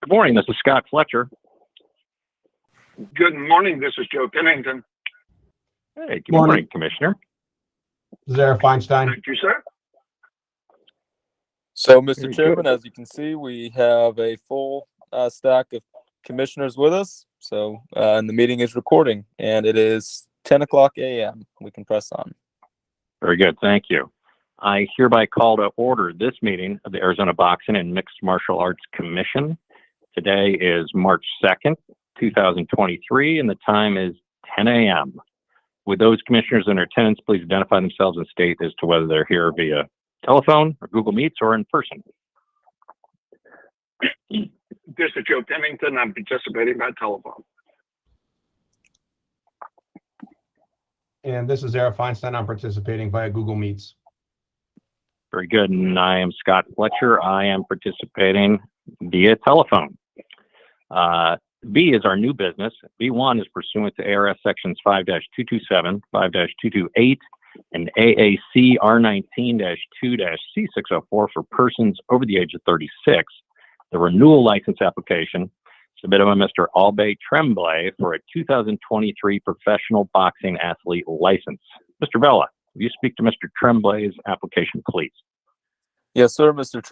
Good morning. This is Scott Fletcher. Good morning. This is Joe Pennington. Hey, good morning, Commissioner. Zara Feinstein. Thank you, sir. So, Mr. Very Chairman, good. as you can see, we have a full stack of commissioners with us. So, and the meeting is recording, and it is 10 o'clock a.m. We can press on. Very good. Thank you. I hereby call to order this meeting of the Arizona Boxing and Mixed Martial Arts Commission. Today is March 2nd, 2023, and the time is 10 a.m. Would those commissioners in attendance please identify themselves and state as to whether they're here via telephone or Google Meets or in person? This is Joe Pennington. I'm participating by telephone. And this is Zara Feinstein. I'm participating via Google Meets. Very good. And I am Scott Fletcher. I am participating via telephone. B is our new business. B1 is pursuant to ARS sections 5-227, 5-228, and AAC R19-2-C604 for persons over the age of 36. The renewal license application submitted by Mr. Albe Tremblay for a 2023 professional boxing athlete license. Mr. Vella, will you speak to Mr. Tremblay's application, please? Yes, sir, Mr.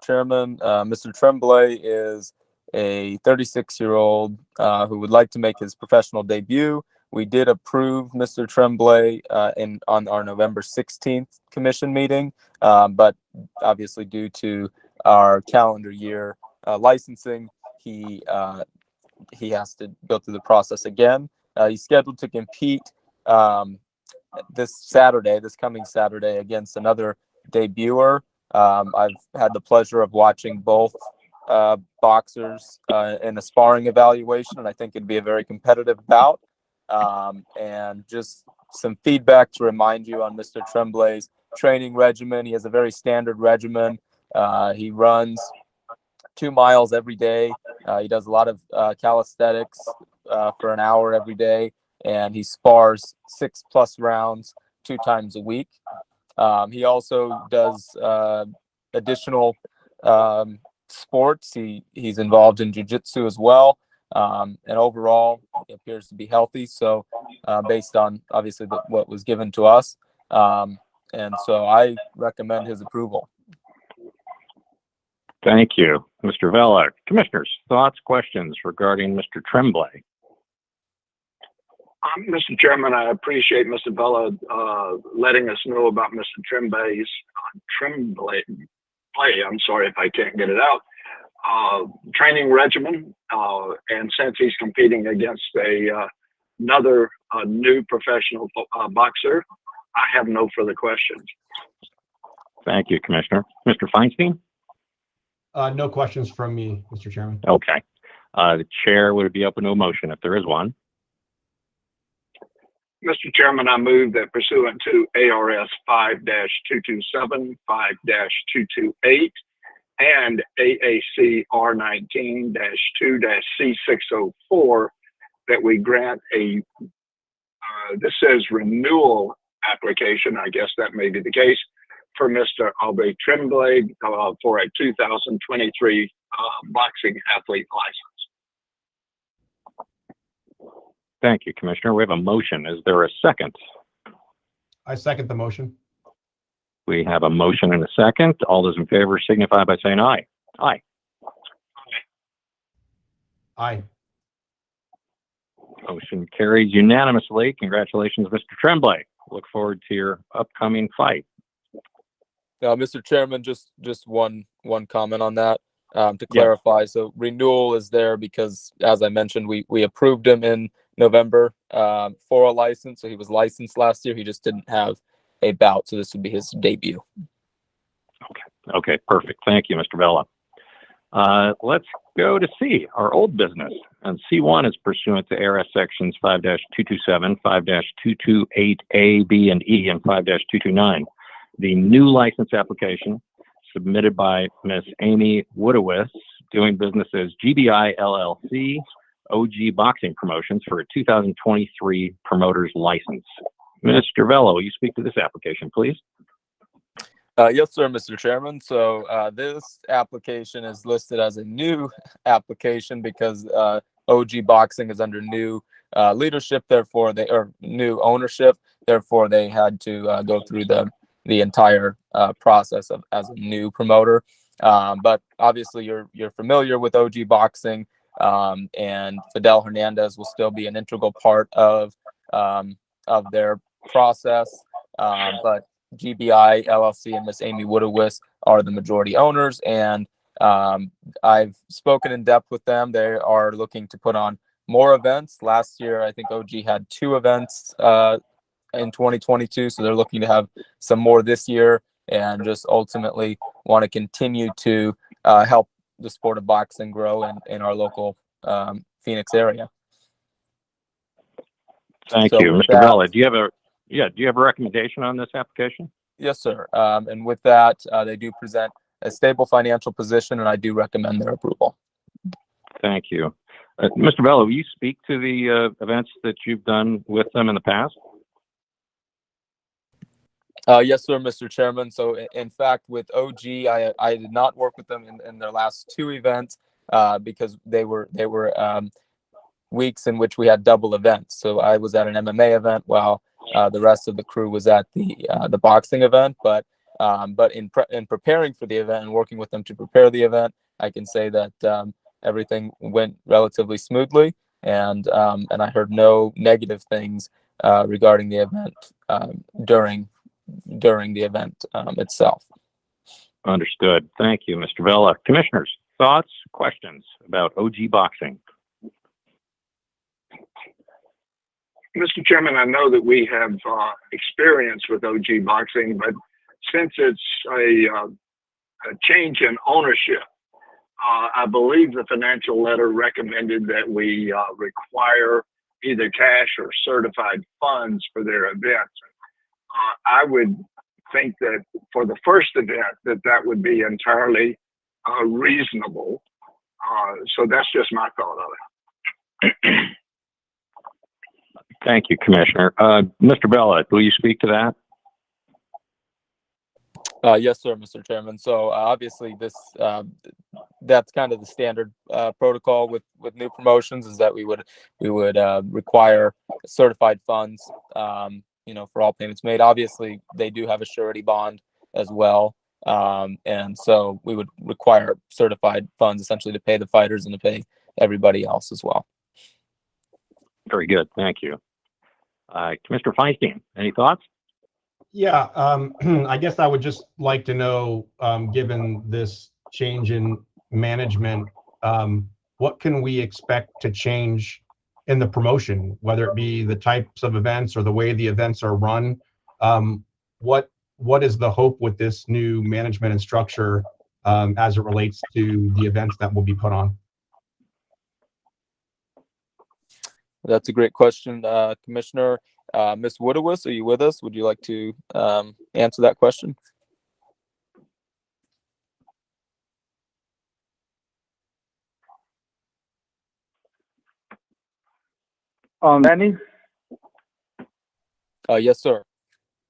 Chairman. Mr. Tremblay is a 36-year-old who would like to make his professional debut. We did approve Mr. Tremblay on our November 16th commission meeting, but obviously due to our calendar year licensing, he has to go through the process again. He's scheduled to compete this coming Saturday, against another debuter. I've had the pleasure of watching both boxers in a sparring evaluation, and I think it'd be a very competitive bout. And just some feedback to remind you on Mr. Tremblay's training regimen. He has a very standard regimen. He runs 2 miles every day. He does a lot of calisthenics for an hour every day, and he spars 6+ rounds 2 times a week. He also does additional sports. He's involved in jiu-jitsu as well, and overall he appears to be healthy. So based on obviously what was given to us, and so I recommend his approval. Thank you, Mr. Vella. Commissioners, thoughts, questions regarding Mr. Tremblay? Mr. Chairman, I appreciate Mr. Vella letting us know about Mr. Tremblay's I'm sorry if I can't get it out. Training regimen, and since he's competing against another new professional boxer, I have no further questions. Thank you, Commissioner. Mr. Feinstein? No questions from me, Mr. Chairman. Okay. The chair would be open to a motion if there is one. Mr. Chairman, I move that pursuant to ARS 5-227, 5-228, and AAC R19-2-C604, that we grant this says renewal application, I guess that may be the case, for Mr. Albe Tremblay for a 2023 boxing athlete license. Thank you, Commissioner. We have a motion. Is there a second? I second the motion. We have a motion and a second. All those in favor signify by saying aye. Aye. Aye. Motion carries unanimously. Congratulations, Mr. Tremblay. Look forward to your upcoming fight. Mr. Chairman, just one comment on that to clarify. Yeah. So renewal is there because, as I mentioned, we approved him in November for a license. So he was licensed last year. He just didn't have a bout. So this would be his debut. Okay, perfect. Thank you, Mr. Vella. Let's go to C, our old business. And C1 is pursuant to ARS sections 5-227, 5-228A, B, and E, and 5-229. The new license application submitted by Ms. Amy Woodowitz, doing business as GBI LLC, OG Boxing Promotions, for a 2023 promoter's license. Mr. Vella, will you speak to this application, please? Yes, sir, Mr. Chairman. So this application is listed as a new application because OG Boxing is under new leadership, therefore or new ownership. Therefore, they had to go through the entire process of as a new promoter. But obviously, you're familiar with OG Boxing, and Fidel Hernandez will still be an integral part of their process. But GBI LLC and Miss Amy Woodowis are the majority owners, and I've spoken in depth with them. They are looking to put on more events. Last year, I think OG had 2 events in 2022, so they're looking to have some more this year, and just ultimately want to continue to help the sport of boxing grow in our local Phoenix area. Thank So you, with Mr. that- Vela. Do you have a recommendation on this application? Yes, sir. And with that, they do present a stable financial position, and I do recommend their approval. Thank you. Mr. Vela, will you speak to the events that you've done with them in the past? Yes, sir, Mr. Chairman. So, in fact, with OG, I did not work with them in their last 2 events because they were weeks in which we had double events. So I was at an MMA event while the rest of the crew was at the boxing event. But in preparing for the event and working with them to prepare the event, I can say that everything went relatively smoothly, and I heard no negative things regarding the event during the event itself. Understood. Thank you, Mr. Vela. Commissioners, thoughts, questions about OG Boxing? Mr. Chairman, I know that we have experience with OG Boxing, but since it's a change in ownership, I believe the financial letter recommended that we require either cash or certified funds for their events. I would think that for the first event that would be entirely reasonable. So that's just my thought of it. Thank you, Commissioner. Mr. Vela, will you speak to that? Yes, sir, Mr. Chairman. So obviously that's kind of the standard protocol with new promotions, is that we would require certified funds, for all payments made. Obviously, they do have a surety bond as well. And so we would require certified funds essentially to pay the fighters and to pay everybody else as well. Very good. Thank you. Commissioner Feinstein, any thoughts? Yeah, I guess I would just like to know, given this change in management, what can we expect to change in the promotion, whether it be the types of events or the way the events are run? What is the hope with this new management and structure as it relates to the events that will be put on? That's a great question, Commissioner. Ms. Woodowis, are you with us? Would you like to answer that question? Danny, Yes, sir.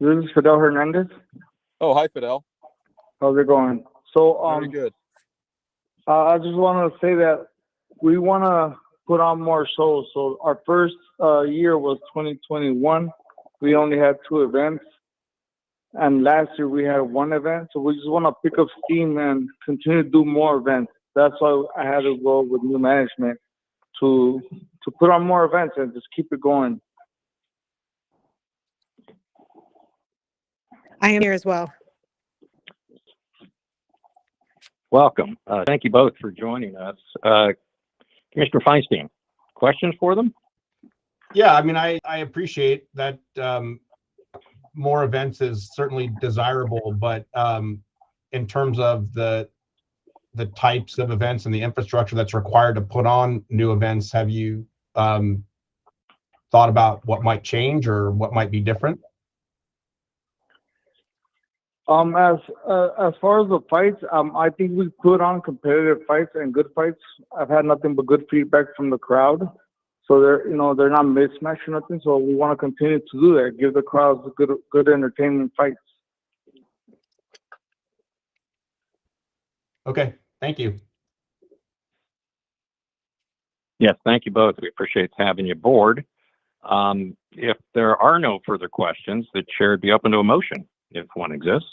this is Fidel Hernandez. Oh, hi, Fidel. How's it going? So, Very good. I just want to say that we want to put on more shows. So our first year was 2021. We only had 2 events, and last year we had 1 event. So we just want to pick up steam and continue to do more events. That's why I had to go with new management to put on more events and just keep it going. I am here as well. Welcome. Thank you both for joining us. Commissioner Feinstein, questions for them? Yeah, I mean, I appreciate that more events is certainly desirable, but in terms of the types of events and the infrastructure that's required to put on new events, have you thought about what might change or what might be different? As far as the fights, I think we put on competitive fights and good fights. I've had nothing but good feedback from the crowd. So they're not mismatched or nothing. So we want to continue to do that, give the crowds good entertainment fights. Okay, thank you. Yes, thank you both. We appreciate having you aboard. If there are no further questions, the chair would be open to a motion if one exists.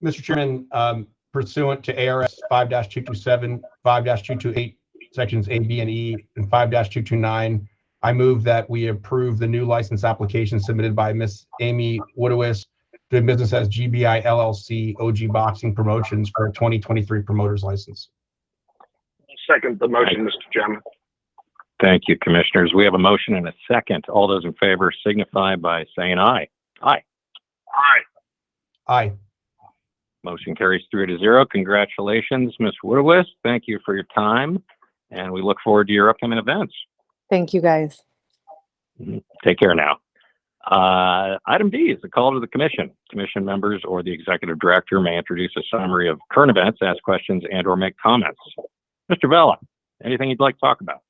Mr. Chairman, pursuant to ARS 5-227, 5-228, sections A, B, and E, and 5-229, I move that we approve the new license application submitted by Miss Amy Woodowis, doing business as GBI LLC OG Boxing Promotions for a 2023 promoter's license. Second the motion, Mr. Chairman. Thank you, commissioners. We have a motion and a second. All those in favor signify by saying aye. Aye. Aye. Aye. Motion carries 3-0. Congratulations, Ms. Woodowis. Thank you for your time, and we look forward to your upcoming events. Thank you, guys. Take care now. Item B is a call to the commission. Commission members or the executive director may introduce a summary of current events, ask questions, and or make comments. Mr. Vella, anything you'd like to talk about?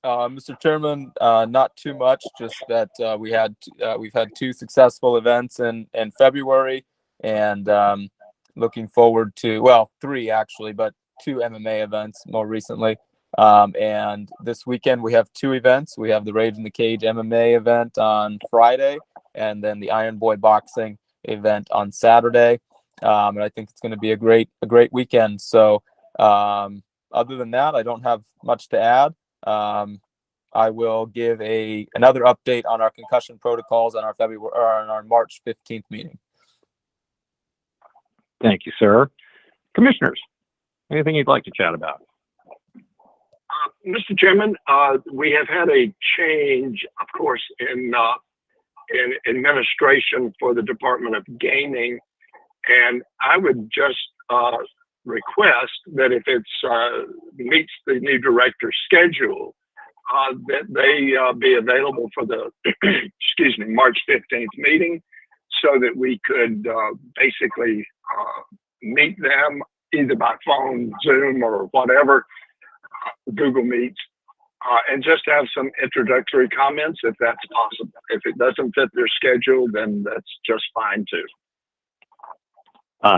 Mr. Chairman, not too much, just that we've had 2 successful events in February, and looking forward to, well, 3 actually, but 2 MMA events more recently. And this weekend we have 2 events. We have the Rage in the Cage MMA event on Friday, and then the Iron Boy Boxing event on Saturday. And I think it's going to be a great weekend. So other than that, I don't have much to add. I will give another update on our concussion protocols on our March 15th meeting. Thank you, sir. Commissioners, anything you'd like to chat about? Mr. Chairman, we have had a change, of course, in administration for the Department of Gaming, and I would just request that if it meets the new director's schedule, that they be available for the March 15th meeting, so that we could basically meet them either by phone, Zoom, or whatever, Google Meets, and just have some introductory comments if that's possible. If it doesn't fit their schedule, then that's just fine too.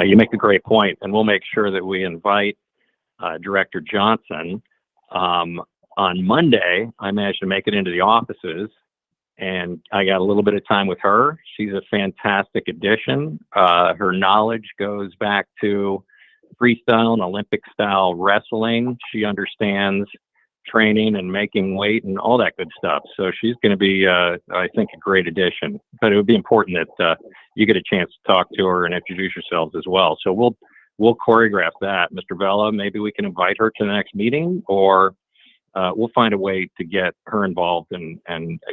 You make a great point, and we'll make sure that we invite Director Johnson. On Monday, I managed to make it into the offices, and I got a little bit of time with her. She's a fantastic addition. Her knowledge goes back to freestyle and Olympic style wrestling. She understands training and making weight and all that good stuff. So she's going to be, I think, a great addition. But it would be important that you get a chance to talk to her and introduce yourselves as well. So we'll choreograph that. Mr. Vella, maybe we can invite her to the next meeting, or we'll find a way to get her involved and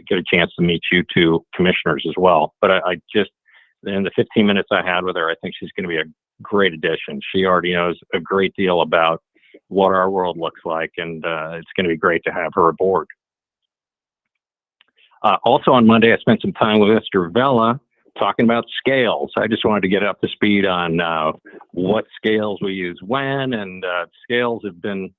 get a chance to meet you 2 commissioners as well. But I just, in the 15 minutes I had with her, I think she's going to be a great addition. She already knows a great deal about what our world looks like, and it's going to be great to have her aboard. Also on Monday, I spent some time with Mr. Vella talking about scales. I just wanted to get up to speed on what scales we use when, and scales have been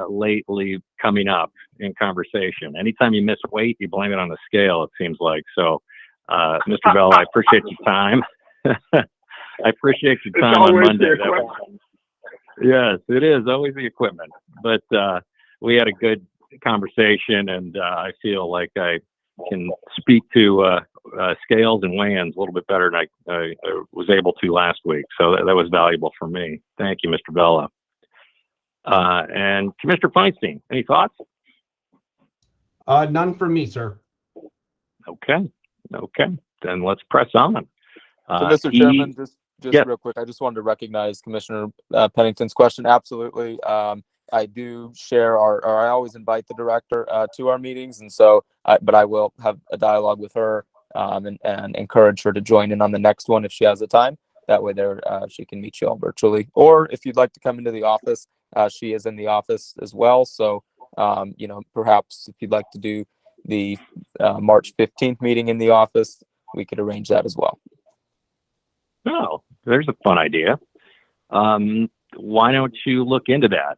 lately coming up in conversation. Anytime you miss weight, you blame it on the scale, it seems like. So, Mr. Vella, I appreciate your time. I appreciate your time on Monday. Yes, it is always the equipment. But we had a good conversation, and I feel like I can speak to scales and weigh-ins a little bit better than I was able to last week. So that was valuable for me. Thank you, Mr. Vella. And Commissioner Feinstein, any thoughts? None from me, sir. Okay. Then let's press on. So, Mr. Chairman, just real quick, I just wanted to recognize Commissioner Pennington's question. Absolutely. I do share I always invite the director to our meetings, and so, but I will have a dialogue with her and encourage her to join in on the next one if she has the time. That way, she can meet you all virtually. Or if you'd like to come into the office, she is in the office as well. So, perhaps if you'd like to do the March 15th meeting in the office, we could arrange that as well. Oh, there's a fun idea. Why don't you look into that,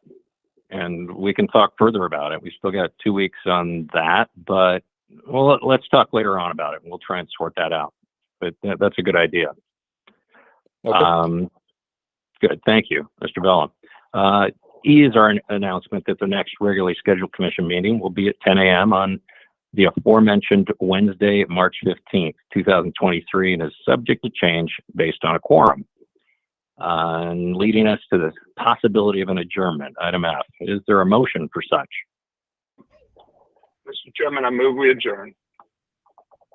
and we can talk further about it. We still got 2 weeks on that, but let's talk later on about it. We'll try and sort that out. But that's a good idea. Okay. Good. Thank you, Mr. Vella. E is our announcement that the next regularly scheduled commission meeting will be at 10 a.m. on the aforementioned Wednesday, March 15th, 2023, and is subject to change based on a quorum. And leading us to the possibility of an adjournment, item F. Is there a motion for such? Mr. Chairman, I move we adjourn.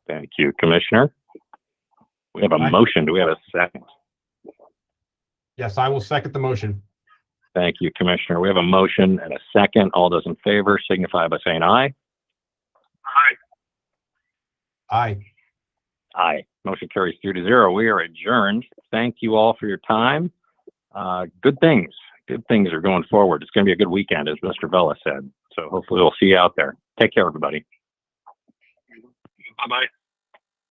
Thank you, Commissioner. We have a Aye. motion. Do we have a second? Yes, I will second the motion. Thank you, Commissioner. We have a motion and a second. All those in favor signify by saying aye. Aye. Aye. Aye. Motion carries 3-0. We are adjourned. Thank you all for your time. Good things are going forward. It's going to be a good weekend, as Mr. Vella said. So hopefully we'll see you out there. Take care, everybody. Bye-bye.